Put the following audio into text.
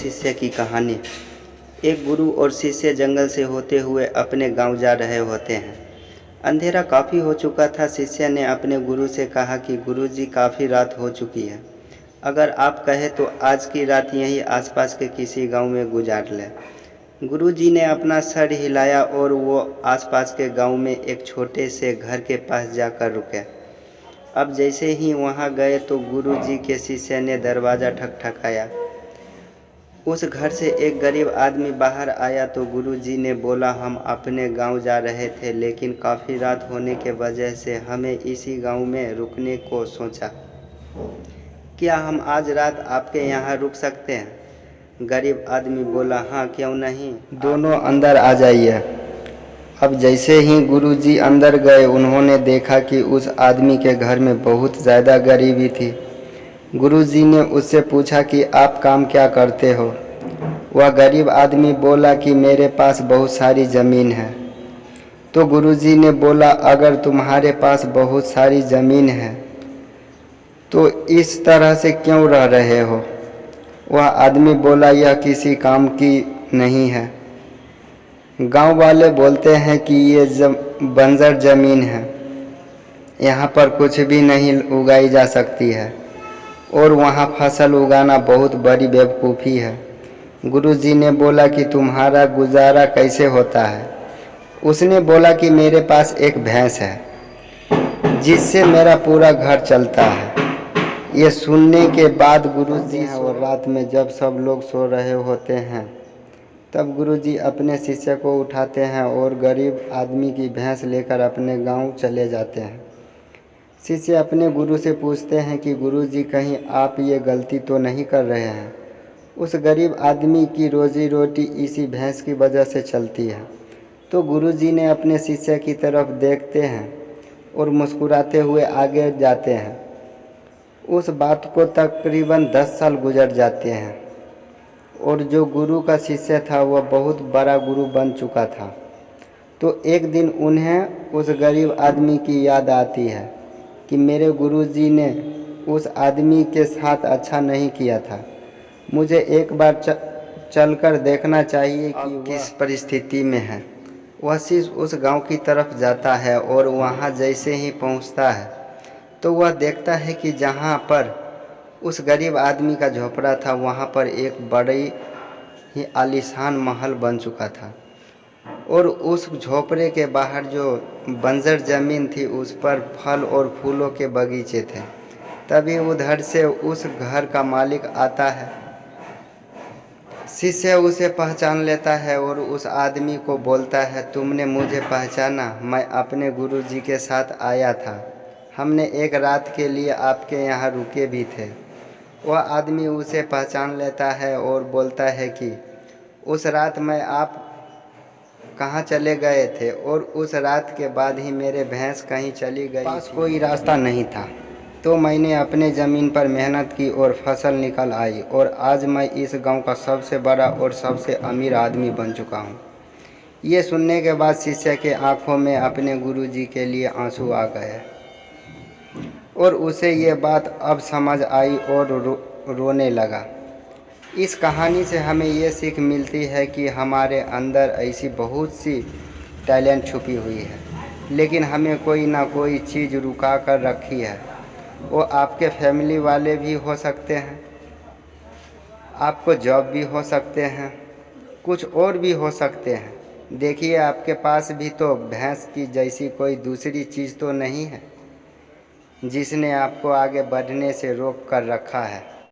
शिष्य की कहानी। एक गुरु और शिष्य जंगल से होते हुए अपने गांव जा रहे होते हैं। अंधेरा काफ़ी हो चुका था। शिष्य ने अपने गुरु से कहा कि गुरुजी, काफ़ी रात हो चुकी है। अगर आप कहें तो आज की रात यहीं आसपास के किसी गांव में गुजार लें। गुरुजी ने अपना सर हिलाया और वो आसपास के गांव में एक छोटे से घर के पास जाकर रुके। अब जैसे ही वहां गए तो गुरुजी के शिष्य ने दरवाज़ा ठकठकाया। उस घर से एक गरीब आदमी बाहर आया तो गुरुजी ने बोला, हम अपने गांव जा रहे थे, लेकिन काफ़ी रात होने के वजह से हमें इसी गांव में रुकने को सोचा। क्या हम आज रात आपके यहाँ रुक सकते हैं? गरीब आदमी बोला, हाँ क्यों नहीं, दोनों अंदर आ जाइए। अब जैसे ही गुरुजी अंदर गए उन्होंने देखा कि उस आदमी के घर में बहुत ज़्यादा गरीबी थी। गुरुजी ने उससे पूछा कि आप काम क्या करते हो? वह गरीब आदमी बोला कि मेरे पास बहुत सारी ज़मीन है। तो गुरुजी ने बोला, अगर तुम्हारे पास बहुत सारी ज़मीन है तो इस तरह से क्यों रह रहे हो? वह आदमी बोला, यह किसी काम की नहीं है। गांव वाले बोलते हैं कि ये बंजर ज़मीन है, यहाँ पर कुछ भी नहीं उगाई जा सकती है और वहाँ फसल उगाना बहुत बड़ी बेवकूफ़ी है। गुरुजी ने बोला कि तुम्हारा गुजारा कैसे होता है? उसने बोला कि मेरे पास एक भैंस है जिससे मेरा पूरा घर चलता है। ये सुनने के बाद गुरुजी और रात में जब सब लोग सो रहे होते हैं तब गुरुजी अपने शिष्य को उठाते हैं और गरीब आदमी की भैंस लेकर अपने गांव चले जाते हैं। शिष्य अपने गुरु से पूछते हैं कि गुरुजी, कहीं आप ये गलती तो नहीं कर रहे हैं? उस गरीब आदमी की रोजी रोटी इसी भैंस की वजह से चलती है। तो गुरुजी ने अपने शिष्य की तरफ देखते हैं और मुस्कुराते हुए आगे जाते हैं। उस बात को तकरीबन 10 साल गुजर जाते हैं और जो गुरु का शिष्य था वह बहुत बड़ा गुरु बन चुका था। तो एक दिन उन्हें उस गरीब आदमी की याद आती है कि मेरे गुरुजी ने उस आदमी के साथ अच्छा नहीं किया था। मुझे एक बार चलकर देखना चाहिए कि वह किस परिस्थिति में है। वह शिष्य उस गांव की तरफ जाता है और वहां जैसे ही पहुंचता है तो वह देखता है कि जहां पर उस गरीब आदमी का झोपड़ा था वहां पर एक बड़ी ही आलीशान महल बन चुका था और उस झोपड़े के बाहर जो बंजर ज़मीन थी उस पर फल और फूलों के बगीचे थे। तभी उधर से उस घर का मालिक आता है। शिष्य उसे पहचान लेता है और उस आदमी को बोलता है, तुमने मुझे पहचाना? मैं अपने गुरुजी के साथ आया था। हमने एक रात के लिए आपके यहाँ रुके भी थे। वह आदमी उसे पहचान लेता है और बोलता है कि उस रात में आप कहाँ चले गए थे और उस रात के बाद ही मेरे भैंस कहीं चली गई। पास कोई रास्ता नहीं था तो मैंने अपने ज़मीन पर मेहनत की और फसल निकल आई और आज मैं इस गांव का सबसे बड़ा और सबसे अमीर आदमी बन चुका हूं। ये सुनने के बाद शिष्य के आंखों में अपने गुरुजी के लिए आंसू आ गए और उसे ये बात अब समझ आई और रोने लगा। इस कहानी से हमें ये सीख मिलती है कि हमारे अंदर ऐसी बहुत सी टैलेंट छुपी हुई है, लेकिन हमें कोई ना कोई चीज़ रुका कर रखी है। वो आपके फैमिली वाले भी हो सकते हैं, आपको जॉब भी हो सकते हैं, कुछ और भी हो सकते हैं। देखिए, आपके पास भी तो भैंस की जैसी कोई दूसरी चीज़ तो नहीं है जिसने आपको आगे बढ़ने से रोक कर रखा है।